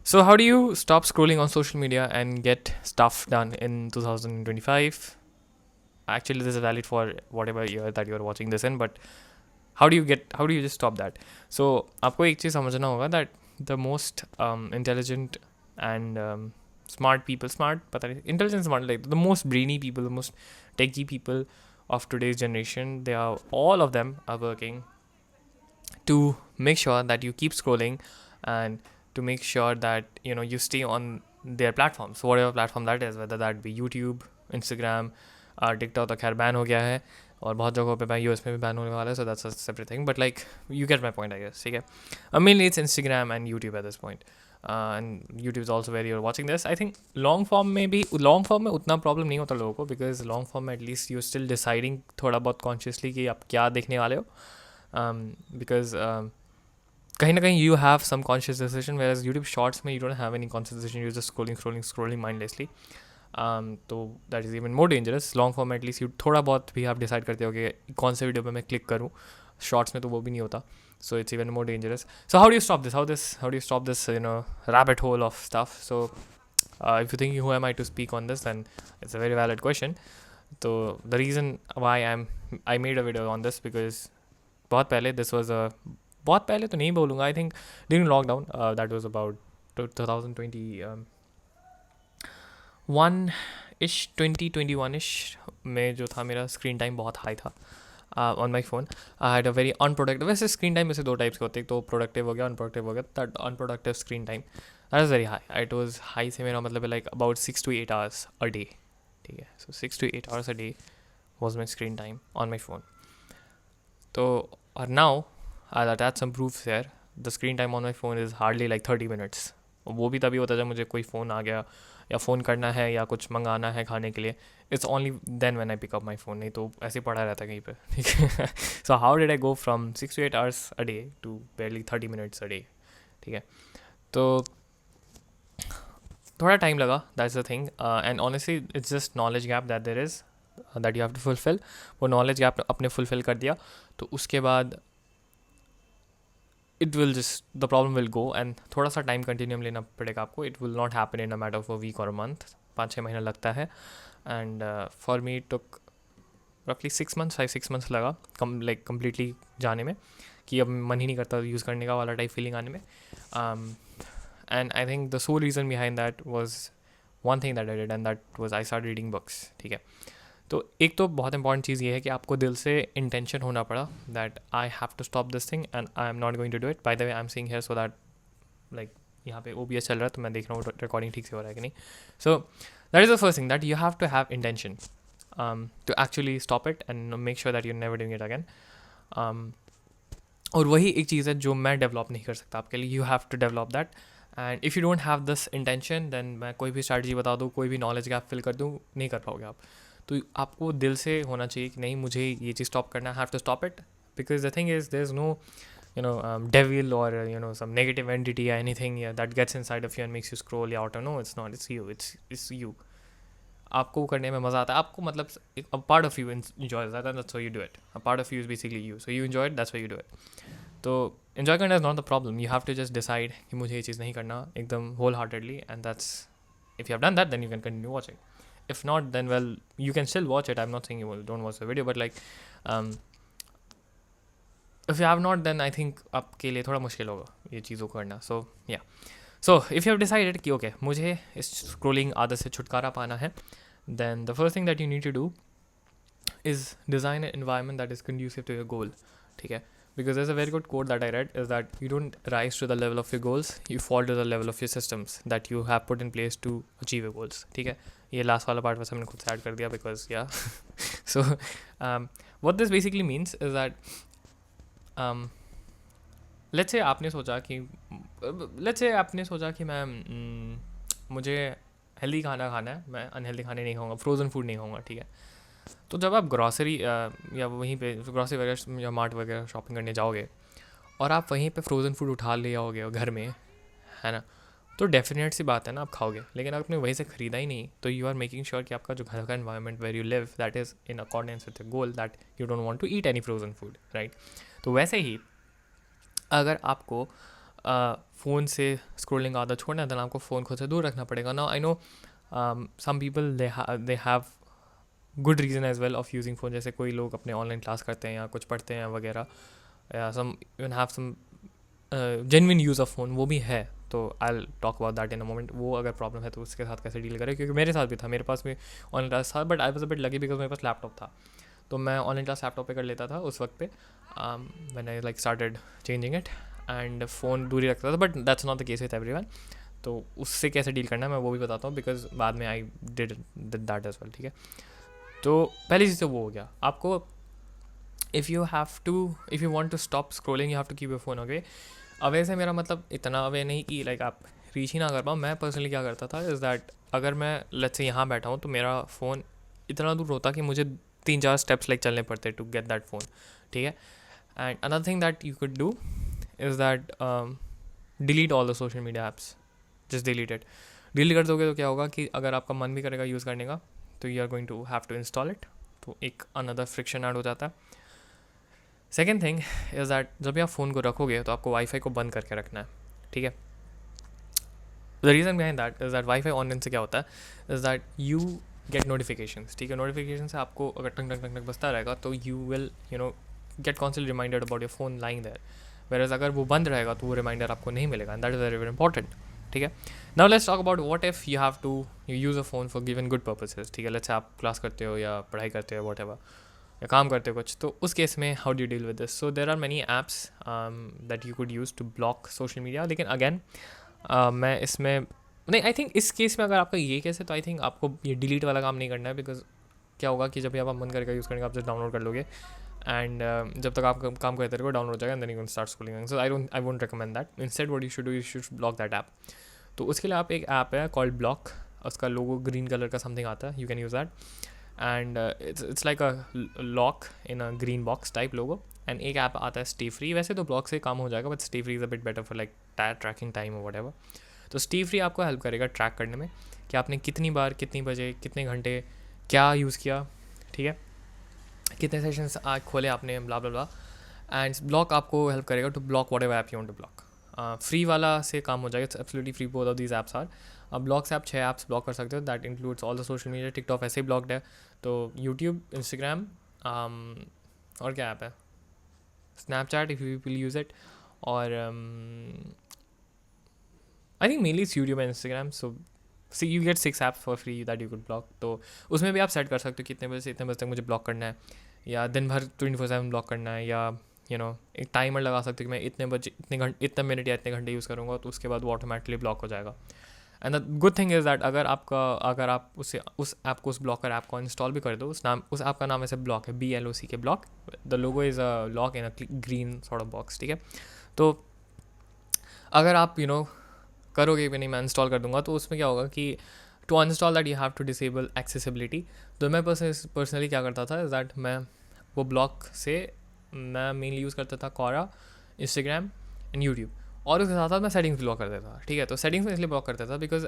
So, how do you stop scrolling on social media and get stuff done in 2025? Actually, this is valid for whatever year that you're watching this in, but how do you just stop that? So, आपको एक चीज़ समझना होगा that the most intelligent and smart people, smart, पता नहीं, intelligent, smart, like the most brainy people, the most techy people of today's generation, they are all of them are working to make sure that you keep scrolling and to make sure that you stay on their platforms, whatever platform that is, whether that be YouTube, Instagram, TikTok तो खैर ban हो गया है और बहुत जगहों पे ban, US में भी बैन होने वाला है, so that's a separate thing, but like you get my point, I guess. ठीक है, mainly it's Instagram and YouTube at this point. And YouTube is also where you're watching this. I think long form में उतना problem नहीं होता लोगों को, because long form में at least you're still deciding थोड़ा बहुत consciously कि आप क्या देखने वाले हो. Because कहीं ना कहीं you have some conscious decision, whereas YouTube Shorts में you don't have any conscious decision, you're just scrolling mindlessly. तो that is even more dangerous. Long form at least you थोड़ा बहुत भी आप decide करते हो कि कौन से वीडियो पे मैं क्लिक करूँ. Shorts में तो वो भी नहीं होता, so it's even more dangerous. So how do you stop this? How do you stop this rabbit hole of stuff? So if you're thinking who am I to speak on this, then it's a very valid question. So the reason why I made a video on this, because बहुत पहले, this was a बहुत पहले तो नहीं बोलूँगा, I think during lockdown, that was about 2021-ish में जो था, मेरा स्क्रीन टाइम बहुत हाई था on my phone. I had a very unproductive, वैसे स्क्रीन टाइम में से दो टाइप्स के होते हैं, तो प्रोडक्टिव हो गया, अनप्रोडक्टिव हो गया. That unproductive screen time, that is very high. It was high से मेरा मतलब है like about 6 to 8 hours a day. ठीक है, सो 6 to 8 hours a day was my screen time on my phone. तो और now I'll attach some proofs here. The screen time on my phone is hardly like 30 minutes. वो भी तभी होता है जब मुझे कोई फ़ोन आ गया या फ़ोन करना है या कुछ मंगाना है खाने के लिए. It's only then when I pick up my phone, नहीं तो ऐसे पड़ा रहता है कहीं पे. ठीक है, so how did I go from 6 to 8 hours a day to barely 30 minutes a day. ठीक है, तो थोड़ा टाइम लगा, that's the thing. And honestly it's just knowledge gap that there is that you have to fulfil. वो knowledge gap अपने fulfil कर दिया तो उसके बाद it will just, the problem will go, and थोड़ा सा टाइम कंटिन्यूम लेना पड़ेगा आपको. It will not happen in a matter of a week और अ मंथ. 5-6 महीना लगता है. एंड फॉर मी टुक रफली 5-6 months लगा कम्प्लीटली जाने में, कि अब मन ही नहीं करता यूज़ करने का वाला टाइप फीलिंग आने में. And I think the soul reason behind that was one thing that I did, and that was I start reading books. ठीक है, तो एक तो बहुत इंपॉर्टेंट चीज़ ये है कि आपको दिल से इंटेंशन होना पड़ा that I have to stop this thing and I am not going to do it. By the way I am seeing here, so that like यहाँ पे OBS चल रहा है तो मैं देख रहा हूँ रिकॉर्डिंग ठीक से हो रहा है कि नहीं. So that is the first thing, that you have to have intention to actually stop it and make sure that you never doing it again. और वही एक चीज़ है जो मैं डेवलप नहीं कर सकता आपके लिए. You have to develop that, and if you don't have this intention, then मैं कोई भी स्ट्रैटेजी बता दूँ, कोई भी नॉलेज गैप फिल कर दूँ, नहीं कर पाओगे आप. तो आपको दिल से होना चाहिए कि नहीं, मुझे ये चीज़ स्टॉप करना, have to stop it. Because the thing is there is no devil or some negative entity or anything that gets inside of you and makes you scroll out. No, it's not, it's you, it's you. आपको करने में मज़ा आता है, आपको मतलब a part of you enjoys that and that's why you do it. A part of you is basically you, so you enjoy it, that's why you do it. तो enjoy करना is not the problem. You have to just decide कि मुझे ये चीज़ नहीं करना एकदम whole heartedly, and that's, if you have done that, then you can continue watching. If not, then well, you can still watch it. I'm not saying you don't watch the video, but like if you have not, then I think आपके लिए थोड़ा मुश्किल होगा ये चीज़ों को करना. So yeah, so if you have decided कि okay, मुझे इस scrolling आदत से छुटकारा पाना है, then the first thing that you need to do is design an environment that is conducive to your goal. ठीक है, because there's a very good quote that I read, is that you don't rise to the level of your goals, you fall to the level of your systems that you have put in place to achieve your goals. ठीक है, ये last वाला part बस हमने खुद से add कर दिया because yeah. So what this basically means is that let's say आपने सोचा कि मैं मुझे हेल्दी खाना खाना है, मैं अनहेल्दी खाने नहीं खाऊंगा, फ्रोज़न फूड नहीं खाऊंगा. ठीक है, तो जब आप ग्रॉसरी या वहीं पे ग्रॉसरी वगैरह या मार्ट वगैरह शॉपिंग करने जाओगे और आप वहीं पे फ्रोज़न फूड उठा ले आओगे घर में, है ना, तो डेफिनेट सी बात है ना, आप खाओगे. लेकिन अगर आपने वहीं से ख़रीदा ही नहीं, तो यू आर मेकिंग श्योर कि आपका जो घर का environment where you live, that is in accordance with the goal that you don't want to eat any frozen food, right. तो वैसे ही अगर आपको फ़ोन से स्क्रोलिंग आदत छोड़ना है, देन आपको फ़ोन खुद से दूर रखना पड़ेगा. Now I know some people they have good reason as well of using phone. जैसे कोई लोग अपने ऑनलाइन क्लास करते हैं या कुछ पढ़ते हैं वगैरह, या some even have some genuine use of phone, वो भी है. तो I talk about that in a moment. वो अगर प्रॉब्लम है तो उसके साथ कैसे डील करें, क्योंकि मेरे साथ भी था. मेरे पास भी ऑनलाइन क्लास था, but I was a bit lucky because मेरे पास लैपटॉप था. तो मैं ऑनलाइन क्लास लैपटॉप पे कर लेता था उस वक्त पे, when I like started changing it. And phone दूर ही रखता था, but that's not the case with everyone. तो उससे कैसे डील करना है मैं वो भी बताता हूँ, बिकॉज बाद में I did that as well. ठीक है, तो पहली चीज़ तो वो हो गया. आपको if you want to stop scrolling you have to keep your phone away. Away से मेरा मतलब इतना अवे नहीं कि लाइक आप रीच ही ना कर पाओ. मैं पर्सनली क्या करता था इज़ दैट अगर मैं लेट्स से यहाँ बैठा हूँ तो मेरा फ़ोन इतना दूर होता कि मुझे 3-4 स्टेप्स लाइक चलने पड़ते टू गेट दैट फ़ोन. ठीक है, and another thing that you could do is that delete all the social media apps. Just delete it. Delete कर दोगे तो क्या होगा कि अगर आपका मन भी करेगा यूज़ करने का तो you are going to have to install it. तो एक अनदर फ्रिक्शन ऐड हो जाता है. सेकेंड थिंग इज़ दैट जब भी आप फ़ोन को रखोगे तो आपको वाईफाई को बंद करके रखना है. ठीक है, the reason behind that is that wifi on रहने से क्या होता है is that you get notifications. ठीक है, नोटिफिकेशन से आपको अगर टंग टंग टंग टंग बजता रहेगा तो you will get constantly reminded about your phone lying there. Where अगर वो बंद रहेगा तो वो रिमाइंडर आपको नहीं मिलेगा, and that is very very important. ठीक है, now let's talk about what if you have to use a phone for given good purposes. ठीक है, लेट्स आप क्लास करते हो या पढ़ाई करते हो वॉट एवर, या काम करते हो कुछ, तो उस केस में how do you deal with this. So there are many apps that you could use to block social media. लेकिन अगेन मैं इसमें नहीं, आई थिंक इस केस में अगर आपका ये केस है तो आई थिंक आपको ये डिलीट वाला काम नहीं करना है. बिकॉज क्या होगा कि जब भी आप मन करेगा यूज़ करने का आप जस्ट डाउनलोड कर लोगे, एंड जब तक आप काम करते रहोगे डाउनलोड हो जाएगा, and then you can start scrolling. So I won't recommend that. Instead what you should block that app. तो उसके लिए आप एक ऐप है कॉल्ड ब्लॉक. उसका लोगो ग्रीन कलर का समथिंग आता है, you can use that. And it's like a lock in a green box type logo. And एक ऐप आता है स्टे फ्री. वैसे तो ब्लॉक से काम हो जाएगा, but StayFree is a bit better for like tracking time और वट एवर. तो स्टे फ्री आपको हेल्प करेगा ट्रैक करने में कि आपने कितनी बार, कितनी बजे, कितने घंटे क्या यूज़ किया. ठीक है, कितने सेशंस आज खोले आपने, blah blah blah. And block आपको हेल्प करेगा to block whatever app you want to block. Free वाला से काम हो जाएगा. It's absolutely free. Both of these apps are. अब ब्लॉक से आप 6 ऐप्स ब्लॉक कर सकते हो. That includes all the social media. TikTok ऐसे ही ब्लॉक्ड है. तो यूट्यूब, इंस्टाग्राम, और क्या ऐप है, Snapchat if you will use it. और I think mainly it's YouTube and Instagram. So see you get 6 apps for free that you could block. तो उसमें भी आप सेट कर सकते हो कितने बजे से इतने बजे तक मुझे ब्लॉक करना है, या दिन भर 24/7 ब्लॉक करना है, या एक टाइमर लगा सकते हो कि मैं इतने बजे इतने मिनट या इतने घंटे यूज़ करूँगा, तो उसके बाद वो ऑटोमेटिकली ब्लॉक हो जाएगा. And the good thing is that अगर आप उस ऐप को, उस ब्लॉकर ऐप को इंस्टॉल भी कर दो, उस ऐप का नाम ऐसे ब्लॉक है, BLOCK block. The logo is a lock in a green sort of box. ठीक है, तो अगर आप करोगे भी नहीं, मैं इंस्टॉल कर दूंगा, तो उसमें क्या होगा कि to uninstall that you have to disable accessibility. तो मैं पर्सनली क्या करता था इज़ दैट मैं वो ब्लॉक से मैं मेनली यूज़ करता था क्वोरा, इंस्टाग्राम एंड यूट्यूब. और उसके साथ साथ मैं सेटिंग्स ब्लॉक कर देता था. ठीक है, तो सेटिंग्स में इसलिए ब्लॉक करता था बिकॉज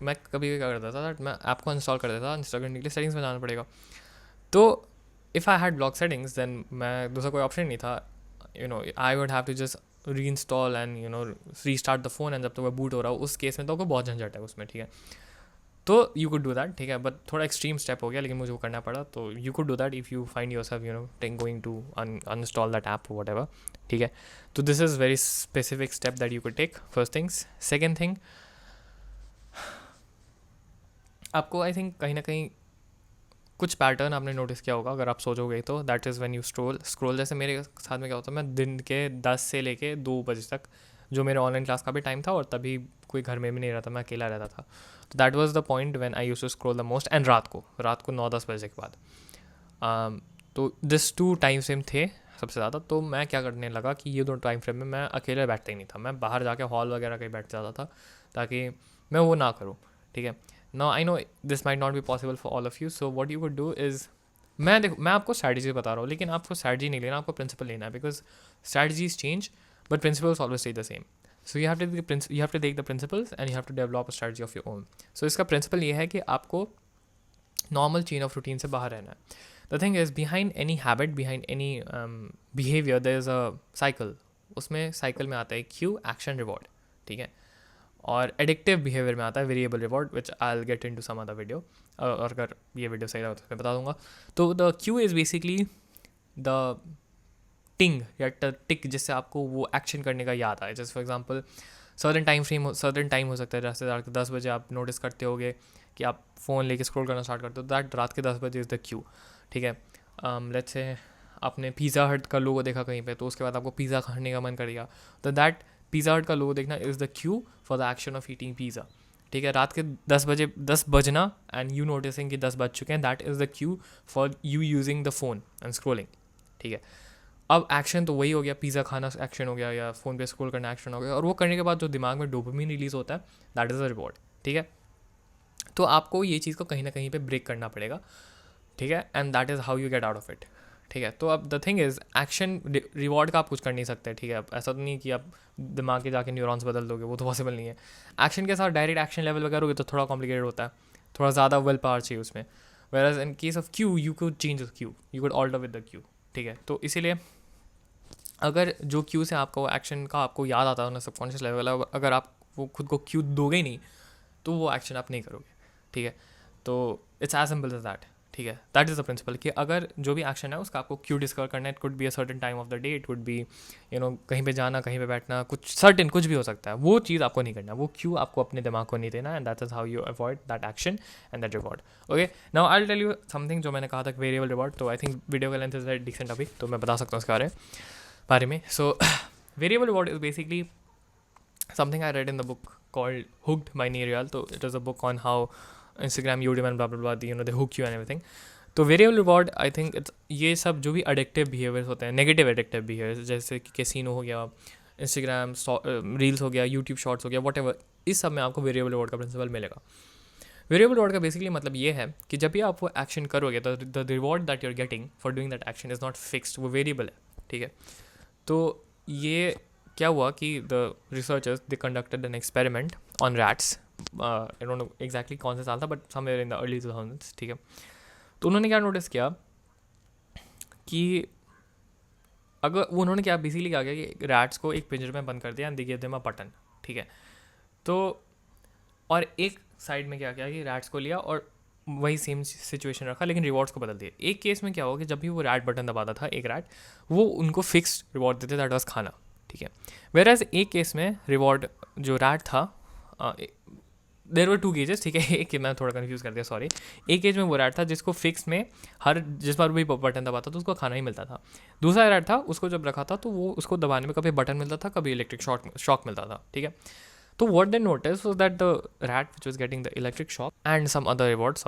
मैं कभी क्या करता था दैट मैं ऐप को इंस्टॉल कर देता था, इंस्टॉल करने के लिए सेटिंग्स में जाना पड़ेगा. तो if I had block settings then मैं दूसरा कोई ऑप्शन नहीं था. I would have to just reinstall and restart the phone, and जब तक वो बूट हो रहा हो उस केस में तो आपको बहुत झंझट है उसमें. ठीक है, तो यू कुड डू दैट. ठीक है, बट थोड़ा एक्सट्रीम स्टेप हो गया, लेकिन मुझे वो करना पड़ा. तो you could do that if you find yourself going to uninstall that app whatever. ठीक है, तो this is very specific step that you could take. First things. Second thing, आपको आई थिंक कहीं ना कहीं कुछ pattern आपने notice किया होगा अगर आप सोचोगे तो. That is when you scroll. जैसे मेरे साथ में क्या होता है, मैं दिन के 10 से लेके 2 बजे तक, जो मेरे ऑनलाइन क्लास का भी टाइम था और तभी कोई घर में भी नहीं रहता, मैं अकेला रहता था. तो that was the point when I used to scroll the most. And रात को 9-10 बजे के बाद. तो दिस 2 टाइम फ्रेम थे सबसे ज़्यादा. तो मैं क्या करने लगा कि ये 2 टाइम फ्रेम में मैं अकेले बैठता ही नहीं था, मैं बाहर जाके हॉल वगैरह कहीं बैठ जाता था ताकि मैं वो ना करूँ. ठीक है, now I no this might not be possible for all of you. So what you could do is, मैं आपको स्ट्रैटेजी बता रहा हूँ, लेकिन आपको स्ट्रैटेजी नहीं लेना, आपको प्रिंसिपल लेना है. Because strategies change but principles always stay the same. So you have to take the principles and you have to develop a strategy of your own. So इसका प्रिंसिपल ये है कि आपको नॉर्मल चेन ऑफ रूटीन से बाहर रहना है. The thing is behind any habit, behind any behaviour there is a cycle. उसमें साइकिल में आता है क्यू, एक्शन, रिवॉर्ड, ठीक है। और एडिक्टिव बिहेवियर में आता है variable reward, which I will get into some other video, और अगर ये वीडियो सही रहा तो मैं बता दूंगा। तो the Q is basically the टिंग या टिक जिससे आपको वो एक्शन करने का याद आए। जैसे फॉर एग्जांपल सर्टेन टाइम हो सकता है, जैसे रात के 10 बजे आप नोटिस करते होगे कि आप फ़ोन लेके स्क्रॉल करना स्टार्ट करते हो, दैट रात के 10 बजे इज़ द क्यू, ठीक है। लेट्स से आपने पिज़्ज़ा हट का लोगो देखा कहीं पे, तो उसके बाद आपको पिज़्ज़ा खाने का मन करेगा, तो दैट पिज़्ज़ा हट का लोगो देखना is the Q for the action of eating pizza, ठीक है। रात के 10 बजना एंड यू नोटिसिंग कि 10 बज चुके हैं, that is the Q for you using the phone and scrolling, ठीक है। अब एक्शन तो वही हो गया, पिज़्ज़ा खाना एक्शन हो गया या फ़ोन पे स्क्रॉल करना एक्शन हो गया, और वो करने के बाद जो दिमाग में डोपामिन रिलीज़ होता है, दैट इज़ अ रिवॉर्ड, ठीक है। तो आपको ये चीज़ को कहीं ना कहीं पे ब्रेक करना पड़ेगा, ठीक है, and that is how you get out of it, ठीक है। तो अब the thing is action reward का आप कुछ कर नहीं सकते, ठीक है। अब ऐसा तो नहीं कि आप दिमाग के जाके न्यूरॉन्स बदल दोगे, वो तो पॉसिबल नहीं है। एक्शन के साथ डायरेक्ट एक्शन लेवल वगैरह होगे तो थोड़ा कॉम्प्लिकेटेड होता है, थोड़ा ज़्यादा विल पावर चाहिए उसमें। Where in case of cue you could change the cue, you could alter with the cue, ठीक है। तो इसीलिए अगर जो क्यू से आपका वो एक्शन का आपको याद आता है ना सबकॉन्शियस लेवल, अगर आप वो खुद को क्यू दोगे नहीं तो वो एक्शन आप नहीं करोगे, ठीक है। तो it's as simple as that, ठीक है। दैट इज़ द प्रिंसिपल कि अगर जो भी एक्शन है उसका आपको क्यू डिस्कवर करना है, it could be a certain time of the day, it could be कहीं पे जाना, कहीं पे बैठना, कुछ सर्टेन कुछ भी हो सकता है, वो चीज़ आपको नहीं करना, वो क्यू आपको अपने दिमाग को नहीं देना, and that is how you avoid that action and that reward. Okay, now I will tell you something जो मैंने कहा था वेरिएबल रिवॉर्ड। तो आई थिंक वीडियो का लेंथ इज वेरी डिसेंट अभी, तो मैं बता सकता हूँ उसके बारे में। So variable reward is basically something I read in the book called Hooked by Neil Real. So it is a book on how Instagram, Udemy and blah blah blah, they hook you and everything. तो variable reward I think it's ये सब जो भी addictive behaviours होते हैं, negative addictive behaviours, जैसे कि casino हो गया, इंस्टाग्राम रील्स हो गया, यूट्यूब शॉर्ट्स हो गया, वट एवर, इस सब में आपको वेरिएबल रिवॉर्ड का प्रिंसिपल मिलेगा। वेरिएबल रिवॉर्ड का बेसिकली मतलब ये है कि जब भी आप वो एक्शन करोगे तो the reward that you are getting for doing that action is not fixed, वो वेरिएबल है, ठीक है। तो ये क्या हुआ कि the researchers they conducted an experiment on rats, I don't know exactly कौन सा साल था, but somewhere in the early 2000s, ठीक है। तो उन्होंने क्या नोटिस किया कि अगर उन्होंने क्या बेसिकली क्या किया कि रैट्स को एक पिंजरे में बंद कर दिया and they give them a button, ठीक है। तो और एक साइड में क्या किया कि रैट्स को लिया और वही सेम सिचुएशन रखा, लेकिन रिवॉर्ड्स को बदल दिए। एक केस में क्या हुआ कि जब भी वो रैट बटन दबाता था एक रैट, वो उनको फिक्स्ड रिवॉर्ड देते, दैट वाज खाना, ठीक है। वेयर एज एक केस में रिवॉर्ड जो रैट था, देर वर 2 केजेस, ठीक है। एक मैं थोड़ा कन्फ्यूज़ कर दिया, सॉरी। एक केज में वो रैट था जिसको फिक्स में जिस बार भी बटन दबाता तो उसको खाना ही मिलता था। दूसरा रैट था, उसको जब रखा था तो वो उसको दबाने में कभी बटन मिलता था, कभी इलेक्ट्रिक शॉक मिलता था, ठीक है। तो what they noticed was that the rat which was getting the electric shock and some other rewards,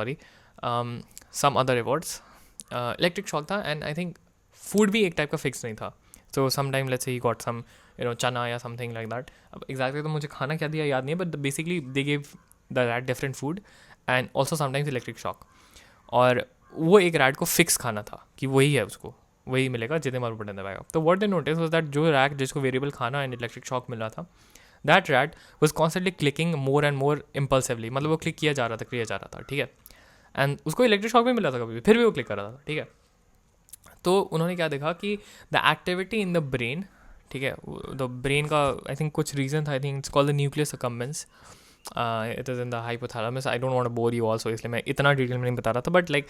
electric shock था, and I think food भी एक टाइप का फिक्स नहीं था। So sometime let's say he got some चना या something like that. अब exactly तो मुझे खाना क्या दिया याद नहीं है, but basically they gave the rat different food and also sometimes electric shock. और वो एक रैट को फिक्स खाना था कि वही है, उसको वही मिलेगा जितने बार बटन दबाएगा। तो what they noticed was that जो रैट जिसको वेरिएबल खाना एंड इलेक्ट्रिक शॉक मिल रहा था, that rat was constantly clicking more and more impulsively, मतलब वो क्लिक किया जा रहा था, ठीक है। एंड उसको इलेक्ट्रिक शॉक भी मिला था कभी भी, फिर भी वो क्लिक कर रहा था, ठीक है। तो उन्होंने क्या देखा कि the activity in the brain, ठीक है, द ब्रेन का आई थिंक कुछ रीजन था, I think it's called the nucleus accumbens, it is in the hypothalamus, I don't want to bore you also, इसलिए मैं इतना डिटेल में नहीं बता रहा था, but like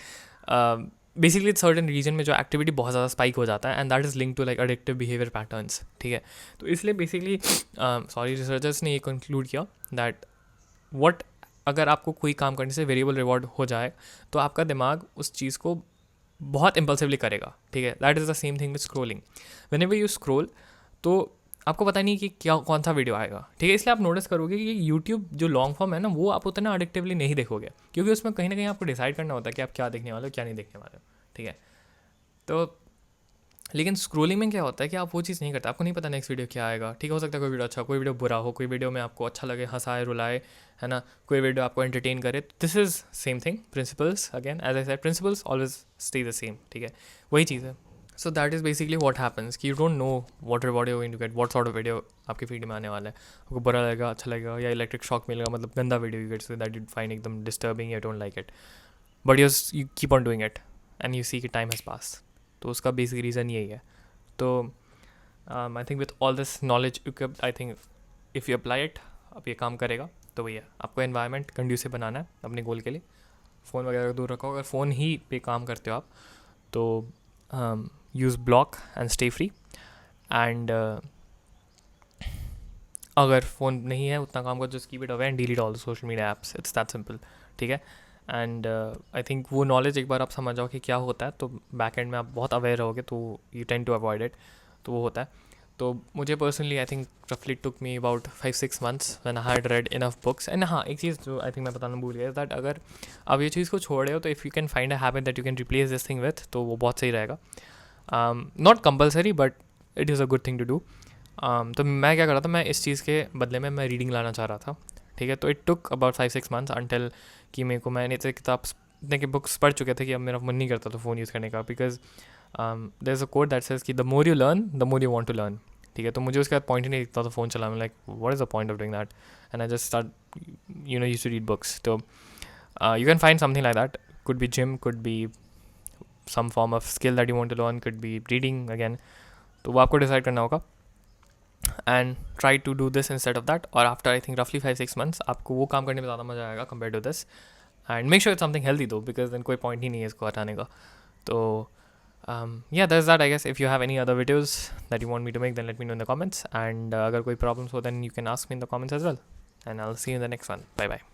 basically certain region में जो एक्टिविटी बहुत ज़्यादा स्पाइक हो जाता है, and that is link to like addictive behaviour patterns, ठीक है। तो इसलिए बेसिकली रिसर्चर्स ने ये कंक्लूड किया दैट अगर आपको कोई काम करने से वेरिएबल रिवॉर्ड हो जाए तो आपका दिमाग उस चीज़ को बहुत इम्पल्सिवली करेगा, ठीक है। That is the same thing with scrolling. Whenever you scroll तो आपको पता नहीं कि क्या कौन सा वीडियो आएगा, ठीक है। इसलिए आप नोटिस करोगे कि यूट्यूब जो लॉन्ग फॉर्म है ना, वो आप उतना एडिक्टिवली नहीं देखोगे, क्योंकि उसमें कहीं ना कहीं आपको डिसाइड करना होता है कि आप क्या देखने वाले हो क्या नहीं देखने वाले हो, ठीक है। तो लेकिन स्क्रोलिंग में क्या होता है कि आप वो चीज़ नहीं करते, आपको नहीं पता नेक्स्ट वीडियो क्या आएगा, ठीक है। हो सकता है कोई वीडियो अच्छा, कोई वीडियो बुरा हो, कोई वीडियो में आपको अच्छा लगे, हंसाए रुलाए, है ना, कोई वीडियो आपको एंटरटेन करे। This is same thing, principles, again as I said, principles always stay the same, ठीक है, वही चीज़ है। So that is basically what happens कि you don't know what reward you going to get, what sort of video आपकी feed में आने वाला है, आपको बुरा लगेगा, अच्छा लगेगा, या इलेक्ट्रिक शॉक मिलेगा, मतलब गंदा video you get, so that you find एकदम disturbing, you don't like it, but you keep on doing it and you see कि टाइम हैज़ पास। तो उसका बेसिक रीज़न यही है। तो I think with all this knowledge equipped, I think if you apply it, अब ये काम करेगा। तो वही है, आपको एनवायरनमेंट कंड्यूसिव बनाना है अपने गोल के लिए। फ़ोन वगैरह को दूर रखो। अगर फ़ोन ही पे काम करते हो आप, तो use block and stay free. And अगर फ़ोन नहीं है उतना काम का, just keep it away and delete all the social media apps, it's that simple. ठीक है। एंड आई थिंक वो नॉलेज एक बार आप समझ जाओ कि क्या होता है, तो बैक एंड में आप बहुत अवेयर रहोगे, तो you tend to avoid it. तो वो होता है। तो मुझे पर्सनली आई थिंक रफली took me about 5-6 months when I had read enough books. And हाँ, एक चीज़ जो आई थिंक मैं बताना भूल गया, दैट अगर आप ये चीज़ को छोड़ रहे हो, तो if you can find a habit that you can replace this thing with, तो वो बहुत सही रहेगा। Not compulsory, but it is a good thing to do. तो मैं क्या कर रहा था, मैं इस चीज़ के बदले में मैं रीडिंग लाना चाह रहा था। ठीक है। तो it took about 5-6 months until कि मेरे को, मैंने इतने किताब इतने के बुक्स पढ़ चुके थे कि अब मेरा मन नहीं करता था फ़ोन यूज़ करने का, because there is a quote that says कि the more you learn the more you want to learn. ठीक है। तो मुझे उसका पॉइंट ही नहीं दिखता था फ़ोन चलाने, like what is the point of doing that, and I just start use to read books. तो you can find something like that, could be gym, could be some form of skill that you want to learn, could be reading again। तो वो आपको decide करना होगा, and try to do this instead of that. और after I think रफली 5-6 months आपको वो काम करने में ज़्यादा मज़ा आएगा compare to this. And make sure it's something healthy though, because then कोई पॉइंट ही नहीं है इसको हटाने का। तो yeah, that's that, I guess. If you have any other videos that you want me to make, then let me know in the comments, and अगर कोई problems हो, then you can ask me in the comments as well, and I'll see you in the next one. Bye bye.